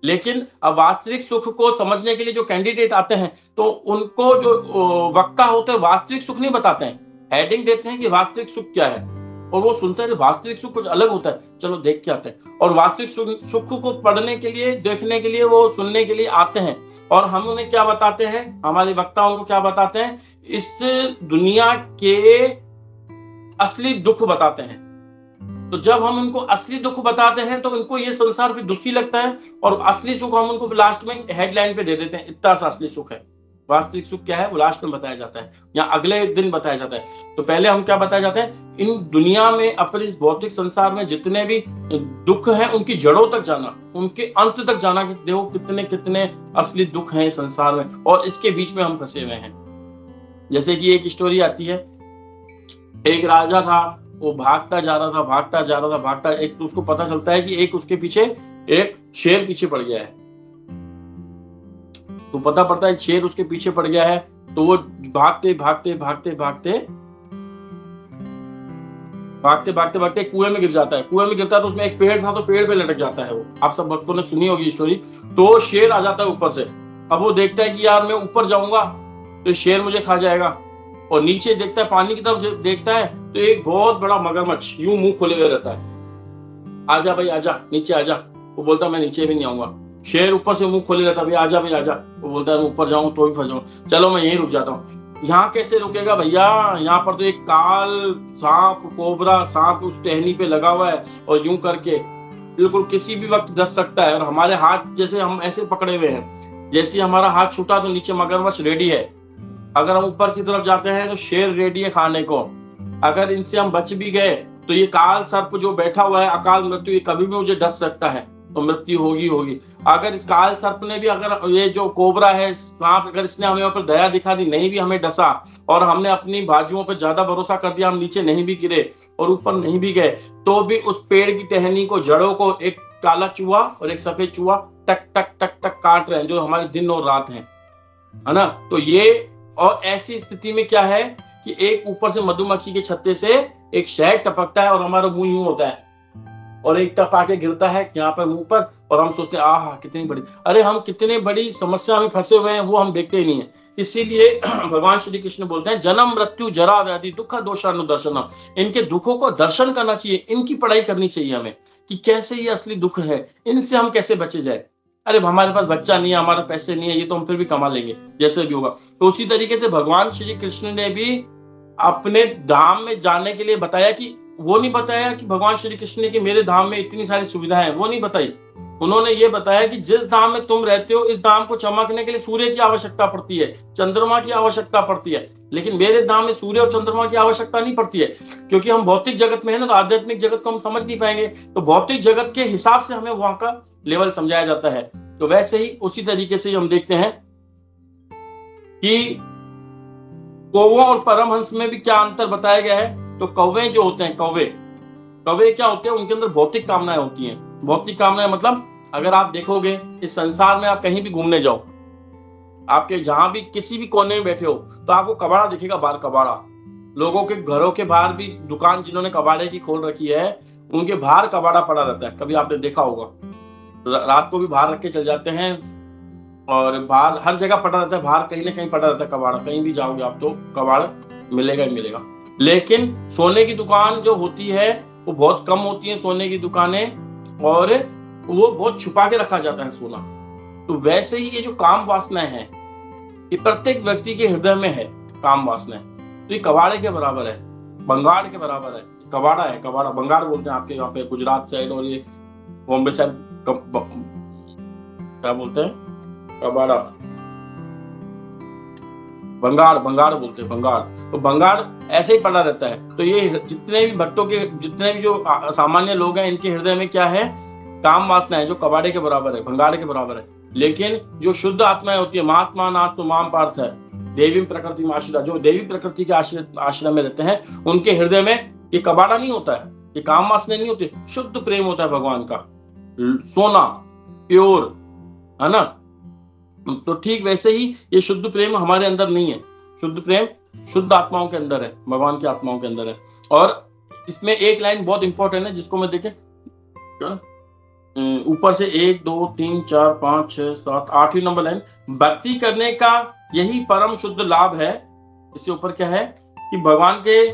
लेकिन अब वास्तविक सुख को समझने के लिए जो कैंडिडेट आते हैं, तो उनको जो वक्ता होते हैं वास्तविक सुख नहीं बताते हैं, हेडिंग देते हैं कि वास्तविक सुख क्या है, और वो सुनते हैं वास्तविक सुख कुछ अलग होता है, चलो देख के आते हैं। और वास्तविक सुख को पढ़ने के लिए, देखने के लिए, वो सुनने के लिए आते हैं, और हम उन्हें क्या बताते हैं, हमारे वक्ता उनको क्या बताते हैं, इस दुनिया के असली दुख बताते हैं। तो जब हम उनको असली दुख बताते हैं तो उनको ये संसार भी दुखी लगता है, और असली सुख हम उनको लास्ट में हेडलाइन पे दे देते हैं, इतना सा असली सुख है। वास्तविक सुख क्या है वो लास्ट में बताया जाता है, या अगले दिन बताया जाता है। तो पहले हम क्या बताया जाता है, इन दुनिया में, अपने इस भौतिक संसार में जितने भी दुख हैं उनकी जड़ों तक जाना, उनके अंत तक जाना, कि देखो कितने कितने असली दुख हैं संसार में, और इसके बीच में हम फंसे हुए हैं। जैसे कि एक स्टोरी आती है, एक राजा था, वो भागता जा रहा था, एक तो उसको पता चलता है कि एक उसके पीछे एक शेर पीछे पड़ गया है। तो पता पड़ता है शेर उसके पीछे पड़ गया है, तो वो भागते कुएं में गिर जाता है। कुएं में गिरता है तो उसमें एक पेड़ था, तो पेड़ पे लटक जाता है वो। आप सब भक्तों ने सुनी होगी स्टोरी। तो शेर आ जाता है ऊपर से। अब वो देखता है कि यार मैं ऊपर जाऊंगा तो शेर मुझे खा जाएगा, और नीचे देखता है, पानी की तरफ देखता है, तो एक बहुत बड़ा मगरमच्छ यूं मुंह खोले हुए रहता है। आजा भाई आजा, नीचे आजा। वो बोलता मैं नीचे भी नहीं आऊंगा। शेर ऊपर से मुंह खोले रहता, भाई आजा भाई आजा। वो बोलता है मैं ऊपर जाऊं तो ही फंस जाऊं, चलो मैं यहीं रुक जाता हूँ। यहाँ कैसे रुकेगा भैया, यहाँ पर तो एक काल सांप, कोबरा सांप उस टहनी पे लगा हुआ है, और यूं करके बिल्कुल किसी भी वक्त डस सकता है। और हमारे हाथ जैसे हम ऐसे पकड़े हुए हैं, जैसे हमारा हाथ छूटा तो नीचे मगरमच्छ रेडी है। अगर हम ऊपर की तरफ जाते हैं तो शेर रेडी है खाने को। अगर इनसे हम बच भी गए तो ये काल सर्प जो बैठा हुआ है, अकाल मृत्यु, ये कभी भी मुझे डस सकता है, तो मृत्यु होगी। अगर इस काल सर्प ने भी, अगर ये जो कोबरा है सांप, अगर इसने हमें ऊपर दया दिखा दी, नहीं भी हमें डसा, और हमने अपनी बाजुओं पर ज्यादा भरोसा कर दिया, हम नीचे नहीं भी गिरे और ऊपर नहीं भी गए, तो भी उस पेड़ की टहनी को, जड़ों को एक काला चूहा और एक सफेद चूहा टक टक टक टक काट रहे हैं, जो हमारे दिन और रात हैं, है ना। तो ये, और ऐसी स्थिति में क्या है कि एक ऊपर से मधुमक्खी के छत्ते से एक शहद टपकता है और हमारा मुंह यूं होता है, और एक टप आके गिरता है यहाँ पर मुंह पर, और हम सोचते हैं आहा कितनी बड़ी, अरे हम कितने बड़ी समस्या में फंसे हुए हैं वो हम देखते ही नहीं है। इसीलिए भगवान श्री कृष्ण बोलते हैं जन्म मृत्यु जरा व्याधि दुख दोषानुदर्शनम, इनके दुखों को दर्शन करना चाहिए, इनकी पढ़ाई करनी चाहिए हमें कि कैसे ये असली दुख है, इनसे हम कैसे बचे जाए। अरे हमारे पास बच्चा नहीं है, हमारे पैसे नहीं है, ये तो हम फिर भी कमा लेंगे जैसे भी होगा। तो उसी तरीके से भगवान श्री कृष्ण ने भी अपने धाम में जाने के लिए बताया कि वो नहीं बताया कि भगवान श्री कृष्ण ने कि मेरे धाम में इतनी सारी सुविधाएं हैं, वो नहीं बताई। उन्होंने ये बताया कि जिस धाम में तुम रहते हो, इस धाम को चमकने के लिए सूर्य की आवश्यकता पड़ती है, चंद्रमा की आवश्यकता पड़ती है, लेकिन मेरे धाम में सूर्य और चंद्रमा की आवश्यकता नहीं पड़ती है, क्योंकि हम भौतिक जगत में है ना, तो आध्यात्मिक जगत को हम समझ नहीं पाएंगे। तो भौतिक जगत के हिसाब से हमें वहां का लेवल समझाया जाता है। तो वैसे ही उसी तरीके से हम देखते हैं कि कौवों और परमहंस में भी क्या अंतर बताया गया है। तो कौवे जो होते हैं, कौवे क्या होते हैं, उनके अंदर भौतिक कामनाएं होती हैं। भौतिक कामनाएं मतलब अगर आप देखोगे इस संसार में, आप कहीं भी घूमने जाओ, आपके जहां भी किसी भी कोने में बैठे हो, तो आपको कबाड़ा दिखेगा, बाहर कबाड़ा। लोगों के घरों के बाहर भी दुकान जिन्होंने कबाड़े की खोल रखी है, उनके बाहर कबाड़ा पड़ा रहता है, कभी आपने देखा होगा। रात को भी बाहर रख के चल जाते हैं, और बाहर हर जगह पड़ा रहता है, बाहर कहीं ना कहीं पड़ा रहता है कबाड़ा, कहीं भी जाओगे आप तो कबाड़ा मिलेगा ही मिलेगा। लेकिन सोने की दुकान जो होती है वो बहुत कम होती है, सोने की दुकानें, और वो बहुत छुपा के रखा जाता है सोना। तो वैसे ही ये जो काम वासनाएं हैं, ये प्रत्येक व्यक्ति के हृदय में है काम वासनाएं। तो ये कबाड़े के बराबर है, बंगाड़ के बराबर है। कबाड़ा है, कबाड़ा बंगाड़ बोलते हैं आपके यहाँ पे गुजरात साइड, और ये बॉम्बे साइड क्या बोलते हैं, कबाड़ा, बंगाड़ बोलते हैं, बंगाड़। तो बंगाड़ ऐसे ही पड़ा रहता है। तो ये जितने भी भक्तों के, जितने भी जो सामान्य लोग हैं, इनके हृदय में क्या है, काम वासना है, जो कबाड़े के बराबर है, भंगाड़ के बराबर है। लेकिन जो शुद्ध आत्माएं होती है, महात्मा नाथ तो माम पार्थ है देवी प्रकृति में आश्रित, जो देवी प्रकृति के आश्रय में रहते हैं, उनके हृदय में ये कबाड़ा नहीं होता है, ये काम वासना नहीं होती, शुद्ध प्रेम होता है भगवान का, सोना, प्योर, है ना। तो ठीक वैसे ही ये शुद्ध प्रेम हमारे अंदर नहीं है। शुद्ध प्रेम शुद्ध आत्माओं के अंदर है, भगवान की आत्माओं के अंदर है। और इसमें एक लाइन बहुत इंपॉर्टेंट है, जिसको मैं देखें ऊपर से 1 2 3 4 5 6 7 8वीं नंबर लाइन, भक्ति करने का यही परम शुद्ध लाभ है। इसके ऊपर क्या है कि भगवान के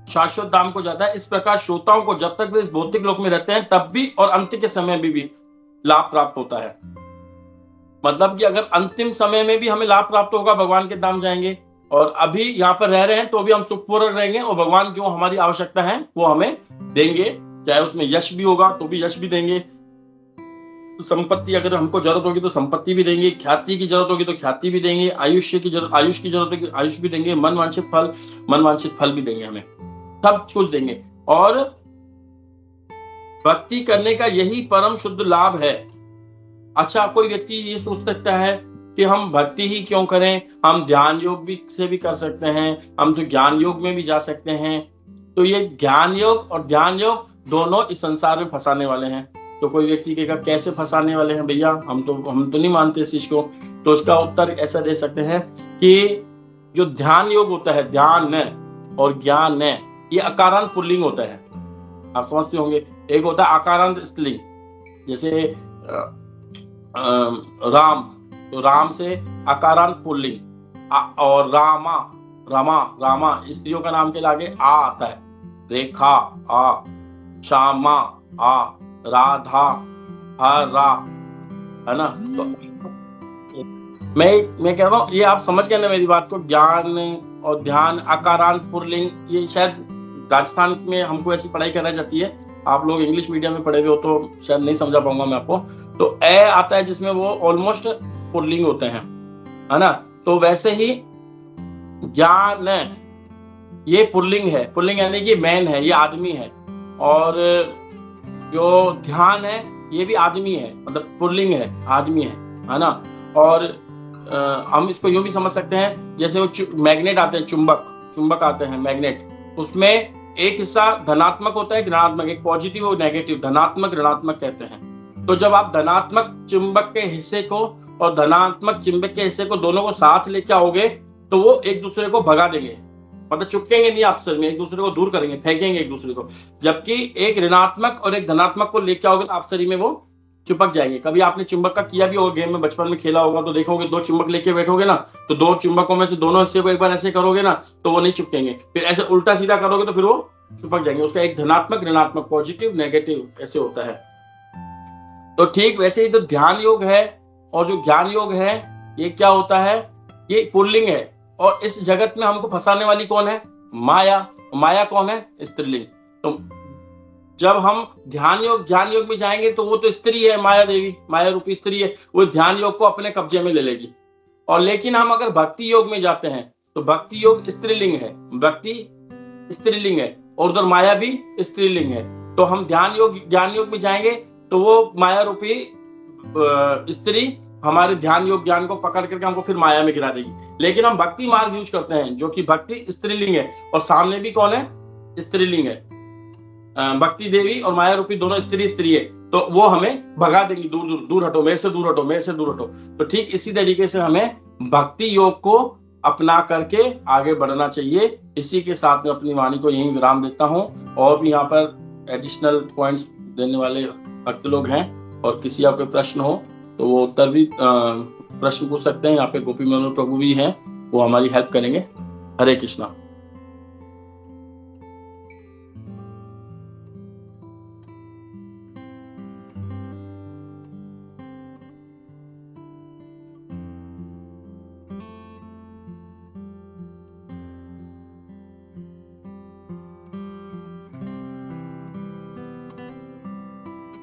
शाश्वत धाम को जाता है। इस प्रकार श्रोताओं को जब तक वे इस भौतिक लोक में रहते हैं तब भी और अंतिम के समय में भी लाभ प्राप्त होता है। मतलब कि अगर अंतिम समय में भी हमें लाभ प्राप्त होगा, भगवान के धाम जाएंगे, और अभी यहाँ पर रह रहे हैं तो भी हम सुखपूर्वक रहेंगे, और भगवान जो हमारी आवश्यकता है वो हमें देंगे। चाहे उसमें यश भी होगा तो भी यश भी देंगे, संपत्ति अगर हमको जरूरत होगी तो संपत्ति भी देंगे, ख्याति की जरूरत होगी तो ख्याति भी देंगे, आयुष की जरूरत होगी आयुष भी देंगे, मन वांछित फल भी देंगे, हमें सब कुछ देंगे। और भक्ति करने का यही परम शुद्ध लाभ है। अच्छा, कोई व्यक्ति ये सोच सकता है कि हम भक्ति ही क्यों करें, हम ध्यान योग भी से भी कर सकते हैं, हम तो ज्ञान योग में भी जा सकते हैं। तो ये ज्ञान योग और ध्यान योग दोनों इस संसार में फंसाने वाले हैं। तो कोई व्यक्ति कहेगा कैसे फंसाने वाले हैं भैया, हम तो नहीं मानते इस चीज को। तो उसका उत्तर ऐसा दे सकते हैं कि जो ध्यान योग होता है, ध्यान और ज्ञान है, ये अकारांत पुल्लिंग होता है, आप समझते होंगे। एक होता है आकारांत स्त्रीलिंग, जैसे राम, तो राम से अकारांत पुल्लिंग, और रामा स्त्रियों का नाम के आगे आ आता है, रेखा आ, श्यामा आ, राधा हरा, है ना। तो मैं कह रहा हूँ, ये आप समझ गए ना मेरी बात को। ज्ञान और ध्यान अकारांत पुल्लिंग, ये शायद राजस्थान में हमको ऐसी पढ़ाई कराई जाती है, आप लोग इंग्लिश मीडियम में पढ़े हुए हो तो शायद नहीं समझा पाऊंगा मैं आपको। तो ए आता है जिसमें वो ऑलमोस्ट पुल्लिंग होते हैं, है ना। तो वैसे ही ज्ञान ये पुल्लिंग है, पुल्लिंग यानी कि मैन है, ये आदमी है। और जो ध्यान है ये भी आदमी है, मतलब पुल्लिंग है, आदमी है ना। और हम इसको यूं भी समझ सकते हैं, जैसे वो मैग्नेट आते हैं, चुंबक आते हैं मैग्नेट, उसमें एक हिस्सा धनात्मक होता है, ऋणात्मक, एक पॉजिटिव और नेगेटिव, धनात्मक ऋणात्मक कहते हैं। तो जब आप धनात्मक चुंबक के हिस्से को और धनात्मक चुंबक के हिस्से को दोनों को साथ लेके आओगे तो वो एक दूसरे को भगा देंगे, मतलब चिपकेंगे नहीं आपस में, एक दूसरे को दूर करेंगे, फेंकेंगे एक दूसरे को। जबकि एक ऋणात्मक और एक धनात्मक को लेके आओगे तो आपस में वो चिपक जाएंगे। कभी आपने चुंबक का किया भी होगा, गेम में बचपन में खेला होगा तो देखोगे, दो चुंबक लेके बैठोगे ना, तो दो चुंबकों में से दोनों हिस्से को एक बार ऐसे करोगे ना तो वो नहीं चिपकेंगे, फिर ऐसे उल्टा सीधा करोगे तो फिर वो चिपक जाएंगे। उसका एक धनात्मक ऋणात्मक, पॉजिटिव नेगेटिव ऐसे होता है। तो ठीक वैसे ही तो ध्यान योग है और जो ज्ञान योग है, ये क्या होता है, ये पुल्लिंग है। और इस जगत में हमको फंसाने वाली कौन है, माया। माया कौन है, स्त्रीलिंग। तो जब हम ध्यान योग ज्ञान योग में जाएंगे तो वो तो स्त्री है, माया देवी, माया रूपी स्त्री है, वो ध्यान योग को अपने कब्जे में ले लेगी। और लेकिन हम अगर भक्ति योग में जाते हैं तो भक्ति योग स्त्रीलिंग है, भक्ति स्त्रीलिंग है और उधर माया भी स्त्रीलिंग है। तो हम ध्यान योग ज्ञान योग में जाएंगे तो वो माया रूपी स्त्री हमारे ध्यान योग ज्ञान को पकड़ करके हमको फिर माया में गिरा देगी। लेकिन हम भक्ति मार्ग यूज करते हैं जो कि भक्ति स्त्रीलिंग है और सामने भी कौन है, स्त्रीलिंग है, भक्ति देवी और माया रूपी दोनों स्त्री है, तो वो हमें भगा देंगी, दूर दूर दूर हटो, मेरे से दूर हटो, मेरे से दूर हटो। तो ठीक इसी तरीके से हमें भक्ति योग को अपना करके आगे बढ़ना चाहिए। इसी के साथ में अपनी वाणी को यहीं विराम देता हूँ। और भी यहाँ पर एडिशनल पॉइंट्स देने वाले भक्त लोग हैं और किसी आपके प्रश्न हो तो वो उत्तर भी प्रश्न पूछ सकते हैं। यहाँ पे गोपी मनोहर प्रभु भी हैं, वो हमारी हेल्प करेंगे। हरे कृष्णा।